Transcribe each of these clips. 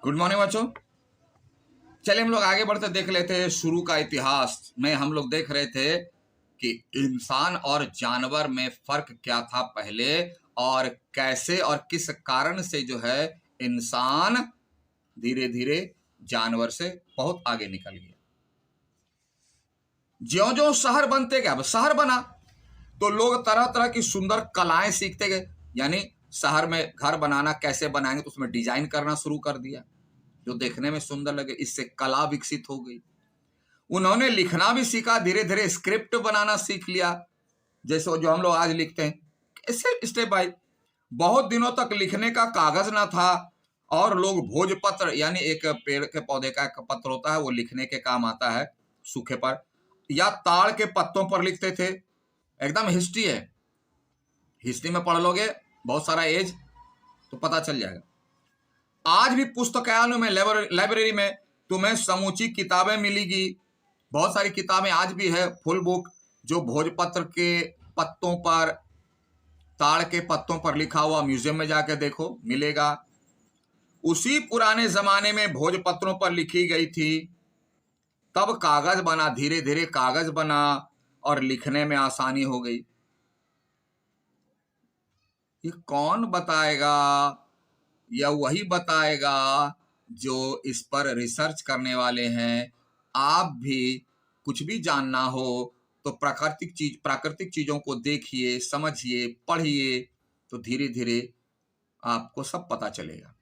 Good morning बच्चों। चलिए हम लोग आगे बढ़ते देख लेते हैं शुरू का इतिहास में। हम लोग देख रहे थे कि इंसान और जानवर में फर्क क्या था पहले, और कैसे और किस कारण से जो है इंसान धीरे धीरे जानवर से बहुत आगे निकल गया। ज्यों ज्यों शहर बनते गए, अब शहर बना तो लोग तरह तरह की सुंदर कलाएं सीखते गए। यानी शहर में घर बनाना कैसे बनाएंगे, तो उसमें डिजाइन करना शुरू कर दिया जो देखने में सुंदर लगे। इससे कला विकसित हो गई। उन्होंने लिखना भी सीखा, धीरे धीरे स्क्रिप्ट बनाना सीख लिया, जैसे जो हम लोग आज लिखते हैं। ऐसे स्टेप बाय बहुत दिनों तक लिखने का कागज ना था, और लोग भोजपत्र यानी एक पेड़ के पौधे का एक पत्र होता है, वो लिखने के काम आता है, सूखे पर या ताड़ के पत्तों पर लिखते थे। एकदम हिस्ट्री है, हिस्ट्री में पढ़ लोगे बहुत सारा एज तो पता चल जाएगा। आज भी पुस्तकालयों में, लाइब्रेरी में तुम्हें समूची किताबें मिलेगी। बहुत सारी किताबें आज भी है, फुल बुक, जो भोजपत्र के पत्तों पर, ताड़ के पत्तों पर लिखा हुआ, म्यूजियम में जाकर देखो मिलेगा। उसी पुराने जमाने में भोजपत्रों पर लिखी गई थी, तब कागज बना, धीरे धीरे कागज बना और लिखने में आसानी हो गई। ये कौन बताएगा? या वही बताएगा जो इस पर रिसर्च करने वाले हैं। आप भी कुछ भी जानना हो तो प्राकृतिक चीजों को देखिए, समझिए, पढ़िए, तो धीरे धीरे आपको सब पता चलेगा।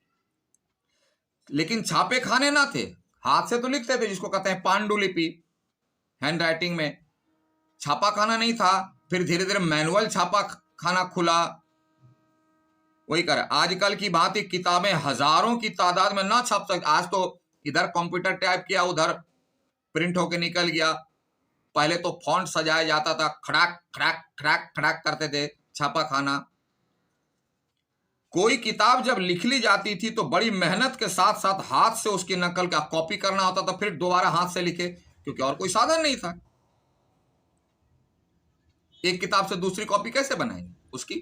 लेकिन छापे खाने ना थे, हाथ से तो लिखते थे, जिसको कहते हैं पांडुलिपि, हैंड राइटिंग में। छापा खाना नहीं था। फिर धीरे धीरे मैनुअल छापा खाना खुला। वही कर, आजकल की बात ही किताबें हजारों की तादाद में ना छाप सकते। आज तो इधर कंप्यूटर टाइप किया, उधर प्रिंट होके निकल गया। पहले तो फॉन्ट सजाया जाता था, खड़ाक खड़ाक खड़ाक खड़ाक करते थे, छापा खाना। कोई किताब जब लिख ली जाती थी तो बड़ी मेहनत के साथ साथ हाथ से उसकी नकल का कॉपी करना होता था, फिर दोबारा हाथ से लिखे, क्योंकि और कोई साधन नहीं था। एक किताब से दूसरी कॉपी कैसे बनाएंगे उसकी,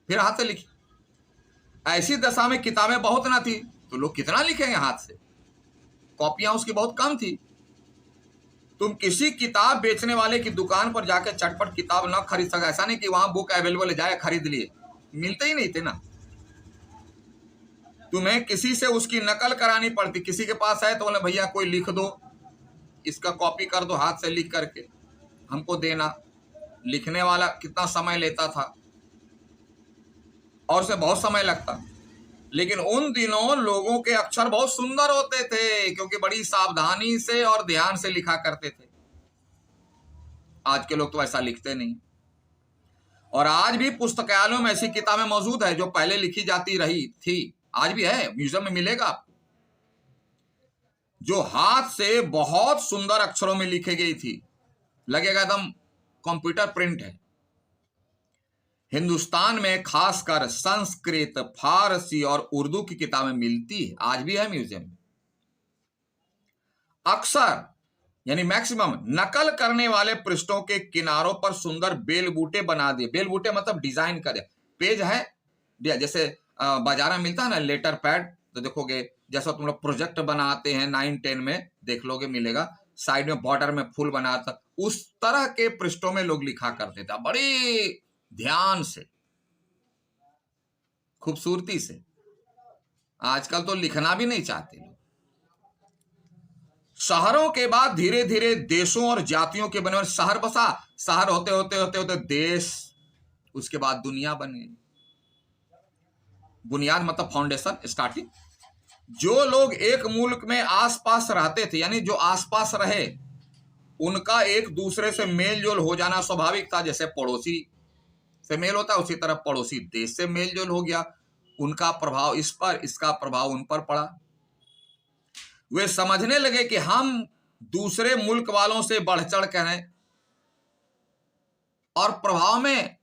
फिर हाथ से लिखी। ऐसी दशा में किताबें बहुत ना थी तो लोग कितना लिखेंगे हाथ से, कॉपियां उसकी बहुत कम थी। तुम किसी किताब बेचने वाले की दुकान पर जाकर चटपट किताब ना खरीद सका। ऐसा नहीं कि वहां बुक अवेलेबल है, जाए खरीद लिए, मिलते ही नहीं थे ना। तुम्हें किसी से उसकी नकल करानी पड़ती। किसी के पास आए तो बोले भैया कोई लिख दो, इसका कॉपी कर दो, हाथ से लिख करके हमको देना। लिखने वाला कितना समय लेता था, और उसे बहुत समय लगता। लेकिन उन दिनों लोगों के अक्षर बहुत सुंदर होते थे, क्योंकि बड़ी सावधानी से और ध्यान से लिखा करते थे। आज के लोग तो ऐसा लिखते नहीं। और आज भी पुस्तकालयों में ऐसी किताबें मौजूद है जो पहले लिखी जाती रही थी, आज भी है, म्यूजियम में मिलेगा आपको, जो हाथ से बहुत सुंदर अक्षरों में लिखी गई थी, लगेगा एकदम कंप्यूटर प्रिंट है। हिंदुस्तान में खासकर संस्कृत, फारसी और उर्दू की किताबें मिलती है, आज भी है म्यूजियम में। अक्सर यानी मैक्सिमम नकल करने वाले पृष्ठों के किनारों पर सुंदर बेल बूटे बना दिए। बेल बूटे मतलब डिजाइन करे। पेज है, जैसे बाजार में मिलता है ना लेटर पैड, तो देखोगे जैसा तुम लोग प्रोजेक्ट बनाते हैं 9-10 में, देख लोगे मिलेगा, साइड में बॉर्डर में फूल बनाता, उस तरह के पृष्ठों में लोग लिखा करते थे, बड़ी ध्यान से, खूबसूरती से। आजकल तो लिखना भी नहीं चाहते लोग। शहरों के बाद धीरे धीरे देशों और जातियों के बने, शहर बसा, शहर होते होते होते होते देश, उसके बाद दुनिया बन गई। बुनियाद मतलब फाउंडेशन, स्टार्टिंग। जो लोग एक मुल्क में आसपास रहते थे, यानी जो आसपास रहे, उनका एक दूसरे से मेल जोल हो जाना स्वाभाविक था। जैसे पड़ोसी से मेल होता है, उसी तरह पड़ोसी देश से मेल जोल हो गया। उनका प्रभाव इस पर, इसका प्रभाव उन पर पड़ा। वे समझने लगे कि हम दूसरे मुल्क वालों से बढ़ चढ़ कर हैं, और प्रभाव में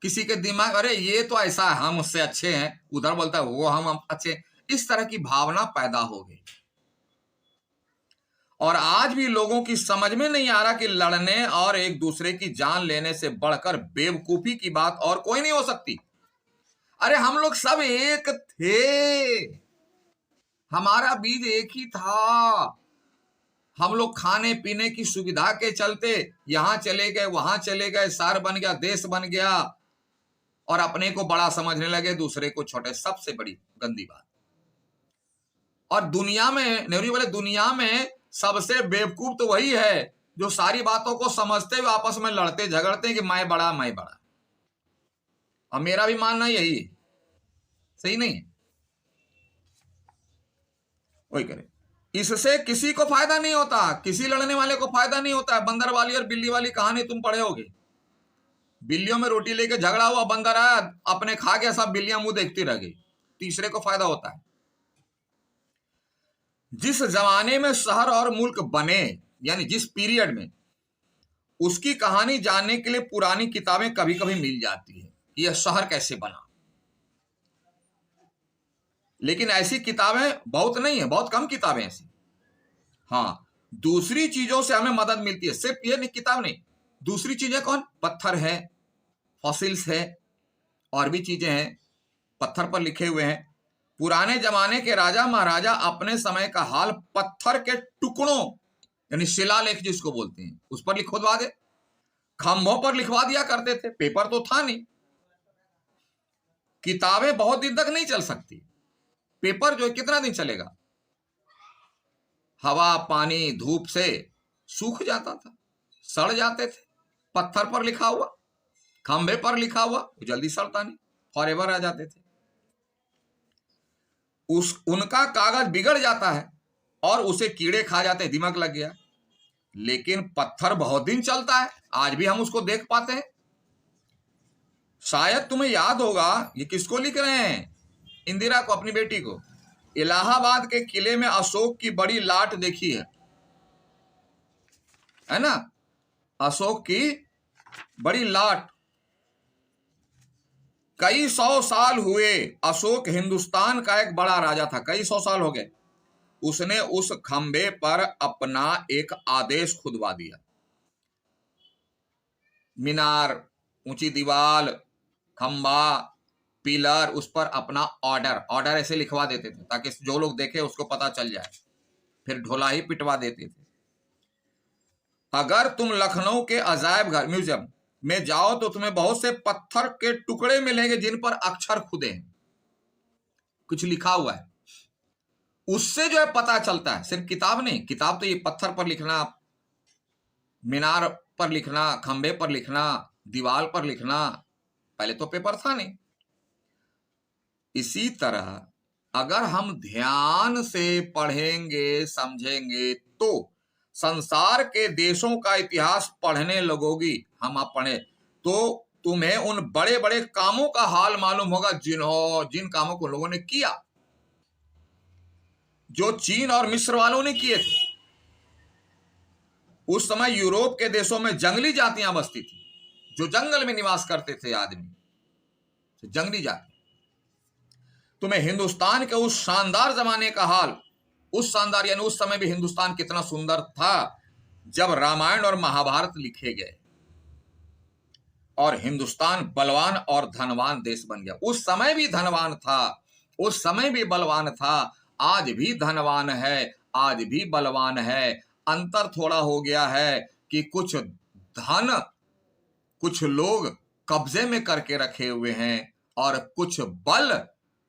किसी के दिमाग, अरे ये तो ऐसा है, हम उससे अच्छे हैं, उधर बोलता है वो हम अच्छे, इस तरह की भावना पैदा हो गई। और आज भी लोगों की समझ में नहीं आ रहा कि लड़ने और एक दूसरे की जान लेने से बढ़कर बेवकूफी की बात और कोई नहीं हो सकती। अरे हम लोग सब एक थे, हमारा बीज एक ही था। हम लोग खाने पीने की सुविधा के चलते यहां चले गए, वहां चले गए, शहर बन गया, देश बन गया, और अपने को बड़ा समझने लगे, दूसरे को छोटे। सबसे बड़ी गंदी बात। और दुनिया में, नेहरू बोले, दुनिया में सबसे बेवकूफ तो वही है जो सारी बातों को समझते हुए आपस में लड़ते झगड़ते हैं कि मैं बड़ा, मैं बड़ा। और मेरा भी मानना यही है, सही नहीं है? वही करे। इससे किसी को फायदा नहीं होता, किसी लड़ने वाले को फायदा नहीं होता। बंदर वाली और बिल्ली वाली कहानी तुम पढ़े होगे। बिल्लियों में रोटी लेके झगड़ा हुआ, बंदर आया, अपने खा गया, सब बिल्लियां मुंह देखती रह गई। तीसरे को फायदा होता है। जिस जमाने में शहर और मुल्क बने, यानी जिस पीरियड में, उसकी कहानी जानने के लिए पुरानी किताबें कभी कभी मिल जाती है, यह शहर कैसे बना। लेकिन ऐसी किताबें बहुत नहीं है, बहुत कम किताबें ऐसी। हाँ, दूसरी चीजों से हमें मदद मिलती है, सिर्फ ये नहीं, किताब नहीं। दूसरी चीजें कौन? पत्थर है, फॉसिल्स है, और भी चीजें हैं पत्थर पर लिखे हुए हैं। पुराने जमाने के राजा महाराजा अपने समय का हाल पत्थर के टुकड़ों, यानी शिलालेख जिसको बोलते हैं, उस पर लिखवा दे, खंभों पर लिखवा दिया करते थे। पेपर तो था नहीं। किताबें बहुत दिन तक नहीं चल सकती। पेपर जो कितना दिन चलेगा? हवा, पानी, धूप से सूख जाता था, सड़ जाते थे। पत्थर पर लिखा हुआ, खंभे पर लिखा हुआ, जल्दी सड़ता नहीं, फॉरएवर आ जाते थे। उनका कागज बिगड़ जाता है और उसे कीड़े खा जाते हैं, दिमाग लग गया। लेकिन पत्थर बहुत दिन चलता है, आज भी हम उसको देख पाते हैं। शायद तुम्हें याद होगा, ये किसको लिख रहे हैं? इंदिरा को, अपनी बेटी को। इलाहाबाद के किले में अशोक की बड़ी लाट देखी है ना? अशोक की बड़ी लाट। कई सौ साल हुए, अशोक हिंदुस्तान का एक बड़ा राजा था, कई सौ साल हो गए। उसने उस खंबे पर अपना एक आदेश खुदवा दिया। मीनार, ऊंची दीवार, खंबा, पिलर, उस पर अपना ऑर्डर ऐसे लिखवा देते थे ताकि जो लोग देखे उसको पता चल जाए। फिर ढोला ही पिटवा देते थे। अगर तुम लखनऊ के अजायब घर, म्यूजियम में जाओ तो तुम्हें बहुत से पत्थर के टुकड़े मिलेंगे जिन पर अक्षर खुदे हैं, कुछ लिखा हुआ है। उससे जो है पता चलता है, सिर्फ किताब नहीं। किताब तो ये पत्थर पर लिखना, मीनार पर लिखना, खंबे पर लिखना, दीवार पर लिखना, पहले तो पेपर था नहीं। इसी तरह अगर हम ध्यान से पढ़ेंगे, समझेंगे, तो संसार के देशों का इतिहास पढ़ने लगोगी। हम आप पढ़े तो तुम्हें उन बड़े बड़े कामों का हाल मालूम होगा जिन कामों को लोगों ने किया, जो चीन और मिस्र वालों ने किए थे। उस समय यूरोप के देशों में जंगली जातियां बसती थी, जो जंगल में निवास करते थे आदमी, तो जंगली जाति। तुम्हें हिंदुस्तान के उस शानदार जमाने का हाल, उस शानदार यानी उस समय भी हिंदुस्तान कितना सुंदर था जब रामायण और महाभारत लिखे गए और हिंदुस्तान बलवान और धनवान देश बन गया। उस समय भी धनवान था, उस समय भी बलवान था, आज भी धनवान है, आज भी बलवान है। अंतर थोड़ा हो गया है कि कुछ धन कुछ लोग कब्जे में करके रखे हुए हैं और कुछ बल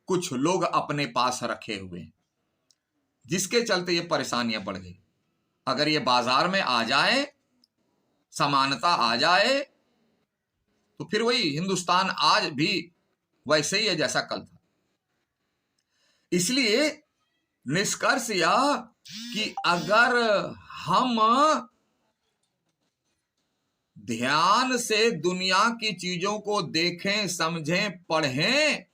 कुछ लोग अपने पास रखे हुए हैं, जिसके चलते ये परेशानियां बढ़ गई। अगर ये बाजार में आ जाए, समानता आ जाए, तो फिर वही हिंदुस्तान आज भी वैसे ही है जैसा कल था। इसलिए निष्कर्ष यह कि अगर हम ध्यान से दुनिया की चीजों को देखें, समझें, पढ़ें,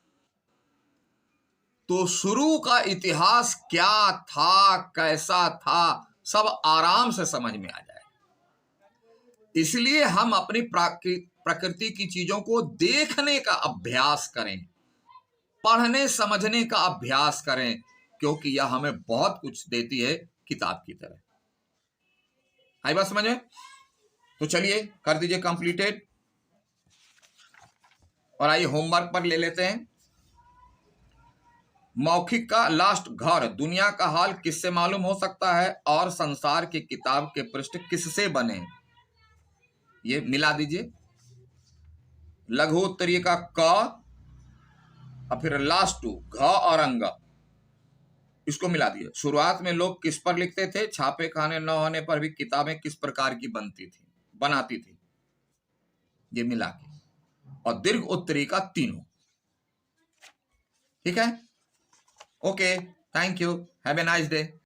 तो शुरू का इतिहास क्या था, कैसा था, सब आराम से समझ में आ जाए। इसलिए हम अपनी प्रकृति की चीजों को देखने का अभ्यास करें, पढ़ने समझने का अभ्यास करें, क्योंकि यह हमें बहुत कुछ देती है किताब की तरह। आई बात समझ में? तो चलिए कर दीजिए कंप्लीटेड, और आइए होमवर्क पर ले लेते हैं। मौखिक का लास्ट घर, दुनिया का हाल किससे मालूम हो सकता है, और संसार की किताब के पृष्ठ किससे बने, ये मिला दीजिए। लघु उत्तरीय का क और फिर लास्ट टू घ और अंग, इसको मिला दिए। शुरुआत में लोग किस पर लिखते थे, छापे खाने न होने पर भी किताबें किस प्रकार की बनाती थी, ये मिला के। और दीर्घ उत्तरी का तीनों। ठीक है, okay, thank you, have a nice day.